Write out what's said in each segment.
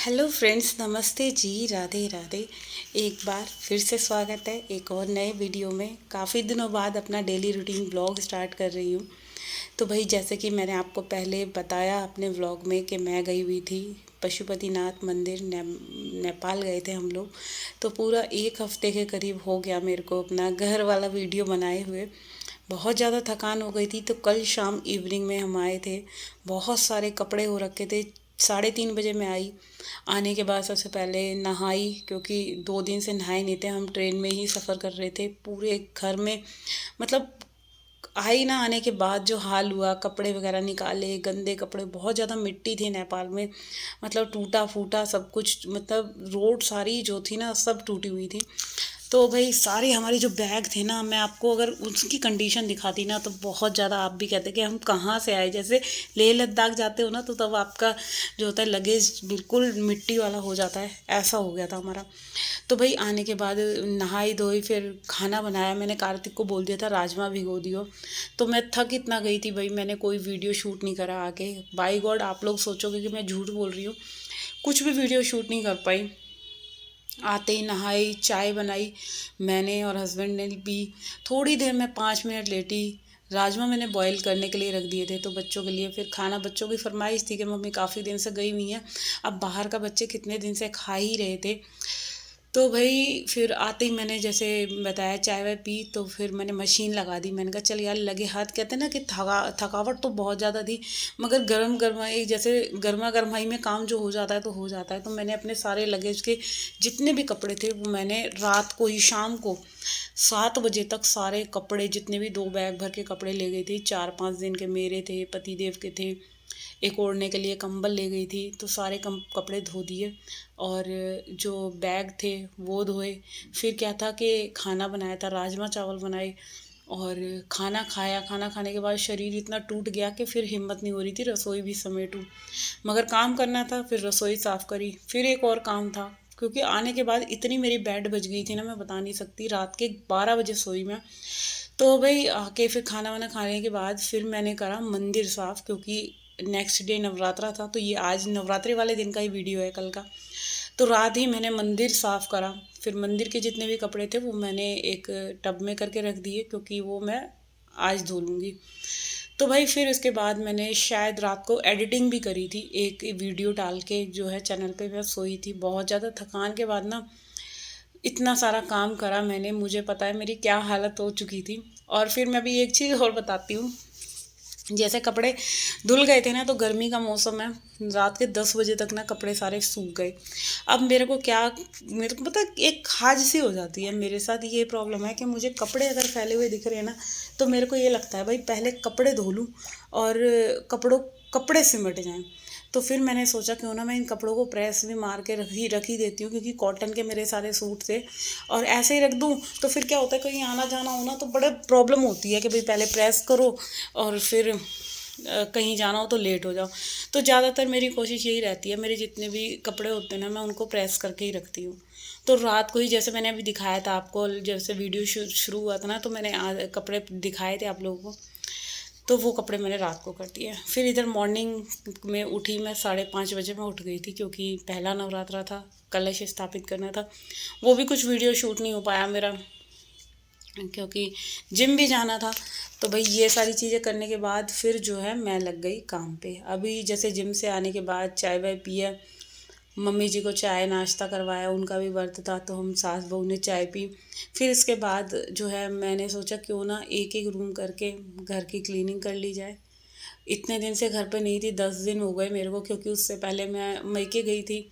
Hello friends, नमस्ते जी, राधे राधे। एक बार फिर से स्वागत है एक और नए वीडियो में। काफ़ी दिनों बाद अपना डेली रूटीन ब्लॉग स्टार्ट कर रही हूँ। तो भाई, जैसे कि मैंने आपको पहले बताया अपने व्लॉग में कि मैं गई हुई थी पशुपतिनाथ मंदिर, नेपाल गए थे हम लोग। तो पूरा एक हफ्ते के करीब हो गया मेरे को अपना घर वाला वीडियो बनाए हुए। बहुत ज़्यादा थकान हो गई थी। तो कल शाम इवनिंग में हम आए थे। बहुत सारे कपड़े हो रखे थे। 3:30 बजे मैं आई। आने के बाद सबसे पहले नहाई, क्योंकि 2 दिन से नहाए नहीं थे। हम ट्रेन में ही सफ़र कर रहे थे। पूरे घर में मतलब आई ना, आने के बाद जो हाल हुआ, कपड़े वगैरह निकाले, गंदे कपड़े, बहुत ज़्यादा मिट्टी थी नेपाल में। मतलब टूटा फूटा सब कुछ, मतलब रोड सारी जो थी ना सब टूटी हुई थी। तो भाई सारे हमारे जो बैग थे ना, मैं आपको अगर उसकी कंडीशन दिखाती ना तो बहुत ज़्यादा आप भी कहते कि हम कहाँ से आए। जैसे लेह लद्दाख जाते हो ना, तो तब आपका जो होता है लगेज बिल्कुल मिट्टी वाला हो जाता है, ऐसा हो गया था हमारा। तो भाई आने के बाद नहाई धोई, फिर खाना बनाया। मैंने कार्तिक को बोल दिया था राजमा भिगो दियो। तो मैं थक इतना गई थी भाई, मैंने कोई वीडियो शूट नहीं करा आके। बाई गॉड, आप लोग सोचोगे कि मैं झूठ बोल रही हूँ, कुछ भी वीडियो शूट नहीं कर पाई। आते ही नहाई, चाय बनाई मैंने और हस्बैंड ने पी। थोड़ी देर में 5 मिनट लेटी। राजमा मैंने बॉईल करने के लिए रख दिए थे, तो बच्चों के लिए फिर खाना, बच्चों की फरमाइश थी कि मम्मी काफ़ी दिन से गई हुई हैं, अब बाहर का बच्चे कितने दिन से खा ही रहे थे। तो भाई फिर आते ही मैंने जैसे बताया चाय वाय पी, तो फिर मैंने मशीन लगा दी। मैंने कहा चल यार, लगे हाथ, कहते हैं ना कि थकावट तो बहुत ज़्यादा थी, मगर गर्म गरमाई, जैसे गर्मा गरमाई में काम जो हो जाता है तो हो जाता है। तो मैंने अपने सारे लगेज के जितने भी कपड़े थे वो मैंने रात को ही, शाम को 7 बजे तक सारे कपड़े, जितने भी 2 बैग भर के कपड़े ले गई थी। 4-5 दिन के मेरे थे, पतिदेव के थे, एक ओढ़ने के लिए कंबल ले गई थी। तो सारे कपड़े धो दिए और जो बैग थे वो धोए। फिर क्या था कि खाना बनाया था, राजमा चावल बनाए और खाना खाया। खाना खाने के बाद शरीर इतना टूट गया कि फिर हिम्मत नहीं हो रही थी रसोई भी समेटूं, मगर काम करना था। फिर रसोई साफ़ करी, फिर एक और काम था, क्योंकि आने के बाद इतनी मेरी बेड बज गई थी ना, मैं बता नहीं सकती। रात के 12 बजे सोई मैं। तो भाई आके फिर खाना वाना खाने के बाद फिर मैंने करा मंदिर साफ़, क्योंकि नेक्स्ट डे नवरात्रा था। तो ये आज नवरात्रि वाले दिन का ही वीडियो है, कल का। तो रात ही मैंने मंदिर साफ़ करा। फिर मंदिर के जितने भी कपड़े थे वो मैंने एक टब में करके रख दिए, क्योंकि वो मैं आज धो लूँगी। तो भाई फिर उसके बाद मैंने शायद रात को एडिटिंग भी करी थी, एक वीडियो डाल के जो है चैनल पे। मैं सोई थी बहुत ज़्यादा थकान के बाद ना, इतना सारा काम करा मैंने, मुझे पता है मेरी क्या हालत हो चुकी थी। और फिर मैं भी एक चीज़ और बताती हूँ। जैसे कपड़े धुल गए थे ना, तो गर्मी का मौसम है, रात के 10 बजे तक ना कपड़े सारे सूख गए। अब मेरे को क्या, मेरे को पता है, एक खाज सी हो जाती है। मेरे साथ ये प्रॉब्लम है कि मुझे कपड़े अगर फैले हुए दिख रहे हैं ना, तो मेरे को ये लगता है भाई पहले कपड़े धो लूँ और कपड़े सिमट जाएं। तो फिर मैंने सोचा क्यों ना मैं इन कपड़ों को प्रेस में मार के रख ही देती हूँ, क्योंकि कॉटन के मेरे सारे सूट थे। और ऐसे ही रख दूँ तो फिर क्या होता है, कहीं आना जाना हो ना तो बड़े प्रॉब्लम होती है कि भाई पहले प्रेस करो और फिर कहीं जाना हो तो लेट हो जाओ। तो ज़्यादातर मेरी कोशिश यही रहती है, मेरे जितने भी कपड़े होते हैं ना, मैं उनको प्रेस करके ही रखती हूँ। तो रात को ही, जैसे मैंने अभी दिखाया था आपको, जैसे वीडियो शुरू हुआ था ना, तो मैंने कपड़े दिखाए थे आप लोगों को। तो वो कपड़े मैंने रात को कर दिए। फिर इधर मॉर्निंग में उठी मैं, 5:30 बजे मैं उठ गई थी, क्योंकि पहला नवरात्रा था, कलश स्थापित करना था। वो भी कुछ वीडियो शूट नहीं हो पाया मेरा, क्योंकि जिम भी जाना था। तो भाई ये सारी चीज़ें करने के बाद फिर जो है मैं लग गई काम पे। अभी जैसे जिम से आने के बाद चाय वाय पिया, मम्मी जी को चाय नाश्ता करवाया, उनका भी व्रत था, तो हम सास बहू ने चाय पी। फिर इसके बाद जो है मैंने सोचा क्यों ना एक एक रूम करके घर की क्लीनिंग कर ली जाए। इतने दिन से घर पे नहीं थी, 10 दिन हो गए मेरे को, क्योंकि उससे पहले मैं मैके गई थी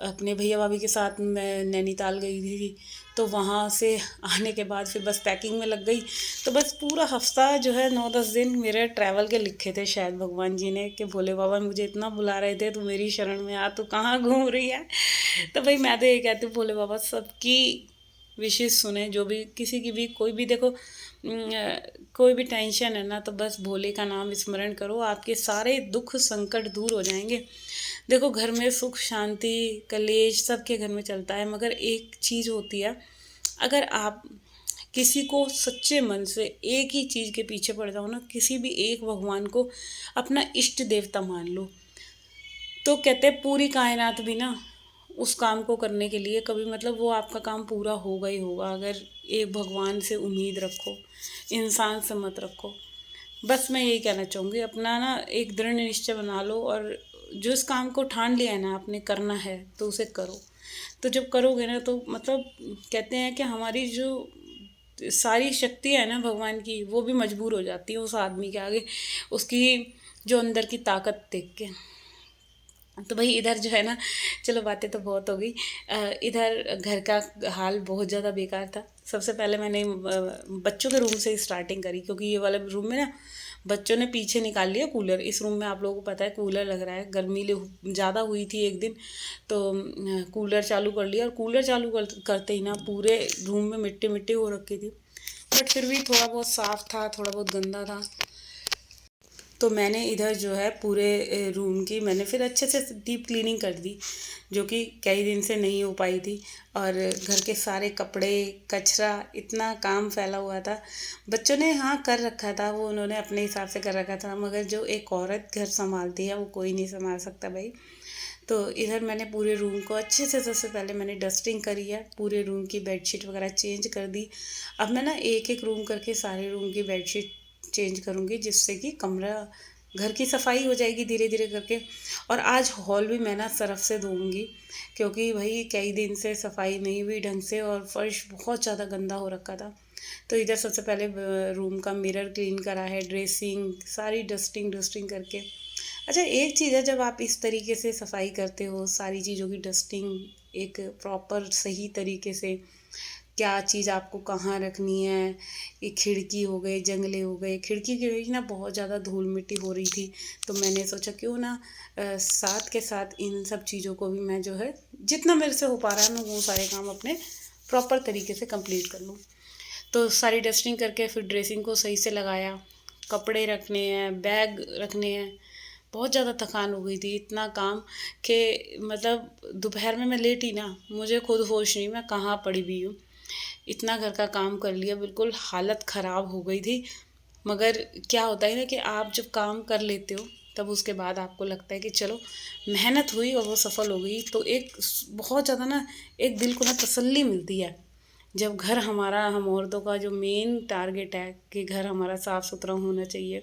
अपने भैया भाभी के साथ। मैं नैनीताल गई थी, तो वहाँ से आने के बाद फिर बस पैकिंग में लग गई। तो बस पूरा हफ्ता जो है, 9-10 दिन मेरे ट्रैवल के लिखे थे शायद भगवान जी ने, कि भोले बाबा मुझे इतना बुला रहे थे, तू मेरी शरण में आ, तू कहाँ घूम रही है। तो भाई मैं तो ये कहती हूँ, भोले बाबा सबकी विशेष सुने, जो भी किसी की भी कोई भी, देखो कोई भी टेंशन है ना, तो बस भोले का नाम स्मरण करो, आपके सारे दुख संकट दूर हो जाएंगे। देखो घर में सुख शांति कलेश सबके घर में चलता है, मगर एक चीज़ होती है, अगर आप किसी को सच्चे मन से एक ही चीज़ के पीछे पड़ जाओ ना, किसी भी एक भगवान को अपना इष्ट देवता मान लो, तो कहते हैं पूरी कायनात भी ना उस काम को करने के लिए कभी मतलब वो आपका काम पूरा होगा ही होगा। अगर एक भगवान से उम्मीद रखो, इंसान से मत रखो। बस मैं यही कहना चाहूँगी, अपना ना एक दृढ़ निश्चय बना लो और जो इस काम को ठान लिया है ना आपने करना है तो उसे करो। तो जब करोगे ना तो मतलब कहते हैं कि हमारी जो सारी शक्तियाँ है ना भगवान की, वो भी मजबूर हो जाती है उस आदमी के आगे, उसकी जो अंदर की ताकत देख के। तो भाई इधर जो है ना, चलो बातें तो बहुत हो गई। इधर घर का हाल बहुत ज़्यादा बेकार था। सबसे पहले मैंने बच्चों के रूम से स्टार्टिंग करी, क्योंकि ये वाले रूम में ना बच्चों ने पीछे निकाल लिया कूलर। इस रूम में आप लोगों को पता है कूलर लग रहा है, गर्मी ज़्यादा हुई थी एक दिन, तो कूलर चालू कर लिया। और कूलर चालू करते ही ना पूरे रूम में मिट्टी मिट्टी हो रखी थी। बट फिर भी थोड़ा बहुत साफ़ था, थोड़ा बहुत गंदा था। तो मैंने इधर जो है पूरे रूम की मैंने फिर अच्छे से डीप क्लीनिंग कर दी, जो कि कई दिन से नहीं हो पाई थी। और घर के सारे कपड़े, कचरा, इतना काम फैला हुआ था। बच्चों ने हाँ कर रखा था, वो उन्होंने अपने हिसाब से कर रखा था, मगर जो एक औरत घर संभालती है वो कोई नहीं संभाल सकता भाई। तो इधर मैंने पूरे रूम को अच्छे से, सबसे पहले मैंने डस्टिंग करी है, पूरे रूम की बेडशीट वगैरह चेंज कर दी। अब मैं ना एक एक रूम करके सारे रूम की बेडशीट चेंज करूँगी, जिससे कि कमरा घर की सफाई हो जाएगी धीरे धीरे करके। और आज हॉल भी मैं ना सरफ से धोऊंगी, क्योंकि भाई कई दिन से सफाई नहीं हुई ढंग से और फर्श बहुत ज़्यादा गंदा हो रखा था। तो इधर सबसे पहले रूम का मिरर क्लीन करा है, ड्रेसिंग सारी डस्टिंग डस्टिंग करके। अच्छा एक चीज़ है, जब आप इस तरीके से सफाई करते हो, सारी चीज़ों की डस्टिंग एक प्रॉपर सही तरीके से, क्या चीज़ आपको कहाँ रखनी है, ये खिड़की हो गए, जंगले हो गए, खिड़की की वजह ना बहुत ज़्यादा धूल मिट्टी हो रही थी। तो मैंने सोचा क्यों ना साथ के साथ इन सब चीज़ों को भी मैं जो है जितना मेरे से हो पा रहा है मैं वो सारे काम अपने प्रॉपर तरीके से कंप्लीट कर लूँ। तो सारी डस्टिंग करके फिर ड्रेसिंग को सही से लगाया, कपड़े रखने हैं, बैग रखने हैं। बहुत ज़्यादा थकान हो गई थी, इतना काम कि मतलब दोपहर में मैं लेटी ना, मुझे खुद होश नहीं मैं कहाँ पड़ी हुई हूँ। इतना घर का काम कर लिया, बिल्कुल हालत ख़राब हो गई थी। मगर क्या होता है ना कि आप जब काम कर लेते हो तब उसके बाद आपको लगता है कि चलो मेहनत हुई और वो सफल हो गई, तो एक बहुत ज़्यादा ना एक दिल को ना तसल्ली मिलती है। जब घर हमारा, हम औरतों का जो मेन टारगेट है कि घर हमारा साफ़ सुथरा होना चाहिए।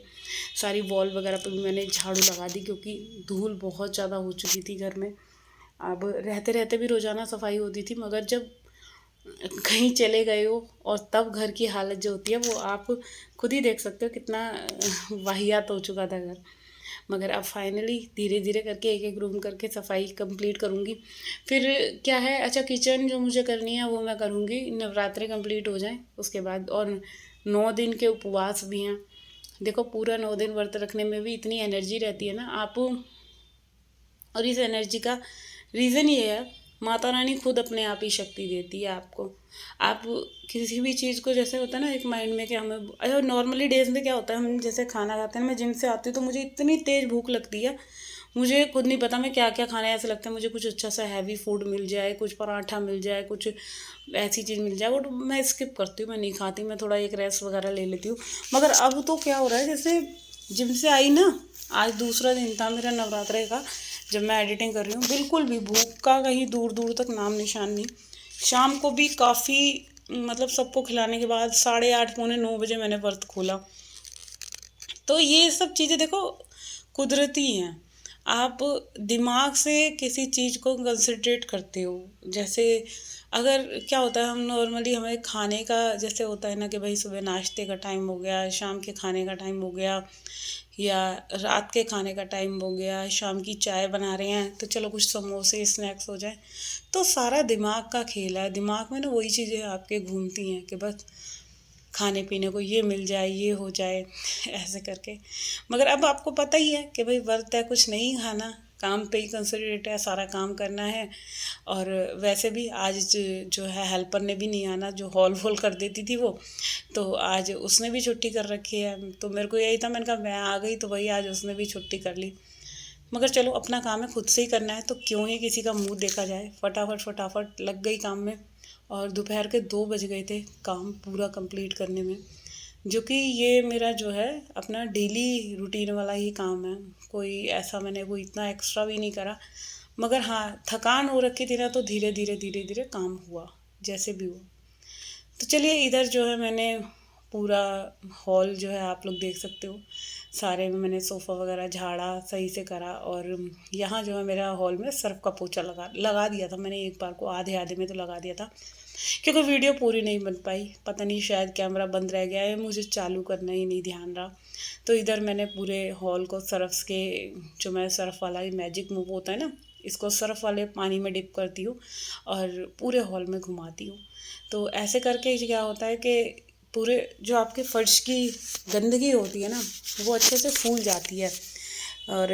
सारी वॉल वगैरह पर भी मैंने झाड़ू लगा दी, क्योंकि धूल बहुत ज़्यादा हो चुकी थी घर में। अब रहते रहते भी रोज़ाना सफाई होती थी, मगर जब कहीं चले गए हो और तब घर की हालत जो होती है वो आप खुद ही देख सकते हो, कितना वाहियात हो चुका था घर। मगर अब फाइनली धीरे धीरे करके एक एक रूम करके सफाई कंप्लीट करूँगी। फिर क्या है, अच्छा किचन जो मुझे करनी है वो मैं करूँगी, नवरात्रि कंप्लीट हो जाए उसके बाद। और 9 दिन के उपवास भी हैं। देखो पूरा 9 दिन व्रत रखने में भी इतनी एनर्जी रहती है ना आप, और इस एनर्जी का रीज़न ये है, माता रानी खुद अपने आप ही शक्ति देती है आपको। आप किसी भी चीज़ को, जैसे होता है ना एक माइंड में कि हमें, अच्छा नॉर्मली डेज में क्या होता है, हम जैसे खाना खाते हैं, मैं जिम से आती हूँ तो मुझे इतनी तेज़ भूख लगती है, मुझे खुद नहीं पता मैं क्या क्या खाना है, ऐसा लगता है मुझे कुछ अच्छा सा हैवी फूड मिल जाए, कुछ पराठा मिल जाए, कुछ ऐसी चीज़ मिल जाए, वो तो मैं स्किप करती हूँ, मैं नहीं खाती, मैं थोड़ा एक रेस्ट वगैरह ले लेती हूँ। मगर अब तो क्या हो रहा है, जैसे जिम से आई ना, आज दूसरा दिन था मेरा नवरात्रे का, जब मैं एडिटिंग कर रही हूँ, बिल्कुल भी भूख का कहीं दूर दूर तक नाम निशान नहीं। शाम को भी काफ़ी मतलब सबको खिलाने के बाद 8:30 पौने 9 बजे मैंने व्रत खोला। तो ये सब चीज़ें देखो कुदरती हैं। आप दिमाग से किसी चीज़ को कंसंट्रेट करते हो। जैसे अगर क्या होता है, हम नॉर्मली हमें खाने का जैसे होता है ना कि भाई सुबह नाश्ते का टाइम हो गया, शाम के खाने का टाइम हो गया, या रात के खाने का टाइम हो गया, शाम की चाय बना रहे हैं तो चलो कुछ समोसे स्नैक्स हो जाए। तो सारा दिमाग का खेल है, दिमाग में ना वही चीज़ें आपके घूमती हैं कि बस खाने पीने को ये मिल जाए, ये हो जाए, ऐसे करके। मगर अब आपको पता ही है कि भाई व्रत है, कुछ नहीं खाना, काम पे ही कंसंट्रेट है, सारा काम करना है। और वैसे भी आज जो है हेल्पर ने भी नहीं आना, जो हॉल वॉल कर देती थी वो, तो आज उसने भी छुट्टी कर रखी है। तो मेरे को यही था, मैंने कहा मैं आ गई तो वही आज उसने भी छुट्टी कर ली। मगर चलो अपना काम है, खुद से ही करना है, तो क्यों ही किसी का मुँह देखा जाए। फटाफट फटाफट लग गई काम में। और दोपहर के 2 बज गए थे काम पूरा कंप्लीट करने में, जो कि ये मेरा जो है अपना डेली रूटीन वाला ही काम है। कोई ऐसा मैंने कोई इतना एक्स्ट्रा भी नहीं करा, मगर हाँ, थकान हो रखी थी ना, तो धीरे धीरे धीरे धीरे काम हुआ, जैसे भी हुआ। तो चलिए, इधर जो है मैंने पूरा हॉल जो है आप लोग देख सकते हो, सारे में मैंने सोफ़ा वगैरह झाड़ा, सही से करा। और यहाँ जो है मेरा हॉल में सर्फ़ का पोछा लगा लगा दिया था मैंने, एक बार को आधे आधे में तो लगा दिया था, क्योंकि वीडियो पूरी नहीं बन पाई। पता नहीं शायद कैमरा बंद रह गया है, मुझे चालू करना ही नहीं ध्यान रहा। तो इधर मैंने पूरे हॉल को सर्फ़ के, जो मैं सर्फ़ वाला ये मैजिक मूव होता है ना, इसको सर्फ़ वाले पानी में डिप करती हूँ और पूरे हॉल में घुमाती हूँ। तो ऐसे करके क्या होता है कि पूरे जो आपके फर्श की गंदगी होती है ना, वो अच्छे से फूल जाती है। और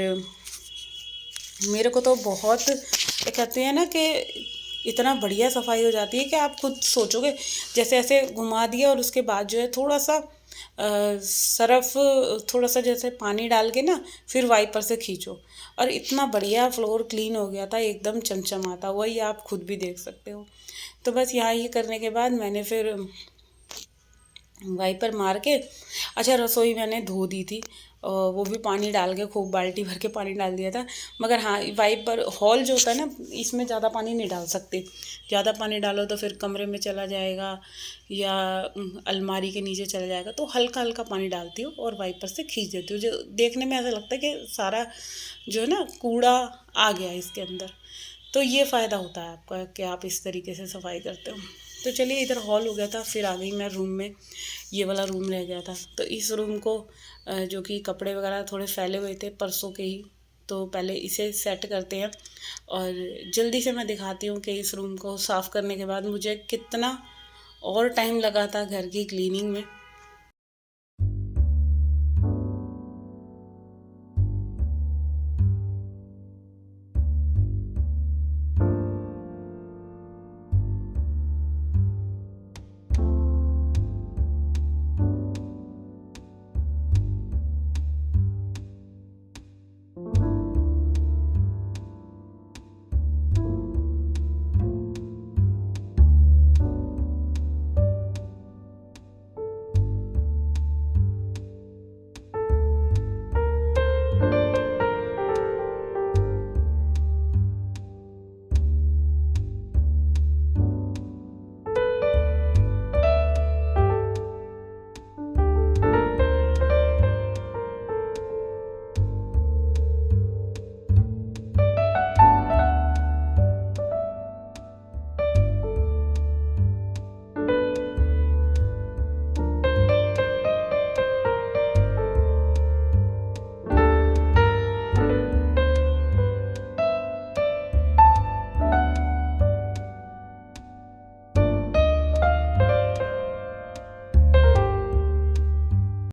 मेरे को तो बहुत, ये कहते हैं ना कि इतना बढ़िया सफाई हो जाती है कि आप खुद सोचोगे, जैसे ऐसे घुमा दिया और उसके बाद जो है थोड़ा सा सरफ, थोड़ा सा जैसे पानी डाल के ना, फिर वाइपर से खींचो, और इतना बढ़िया फ्लोर क्लीन हो गया था, एकदम चमचमाता। वही आप खुद भी देख सकते हो। तो बस यहाँ ये करने के बाद मैंने फिर वाइपर मार के, अच्छा, रसोई मैंने धो दी थी, और वो भी पानी डाल के, खूब बाल्टी भर के पानी डाल दिया था। मगर हाँ, वाइपर हॉल जो होता है ना, इसमें ज़्यादा पानी नहीं डाल सकते। ज़्यादा पानी डालो तो फिर कमरे में चला जाएगा या अलमारी के नीचे चला जाएगा। तो हल्का हल्का पानी डालती हूँ और वाइपर से खींच देती हूँ, जो देखने में ऐसा लगता है कि सारा जो है ना कूड़ा आ गया इसके अंदर। तो ये फ़ायदा होता है आपका कि आप इस तरीके से सफाई करते हो। तो चलिए, इधर हॉल हो गया था, फिर आ गई मैं रूम में। ये वाला रूम रह गया था, तो इस रूम को जो कि कपड़े वगैरह थोड़े फैले हुए थे परसों के ही, तो पहले इसे सेट करते हैं। और जल्दी से मैं दिखाती हूँ कि इस रूम को साफ़ करने के बाद मुझे कितना और टाइम लगा था घर की क्लीनिंग में।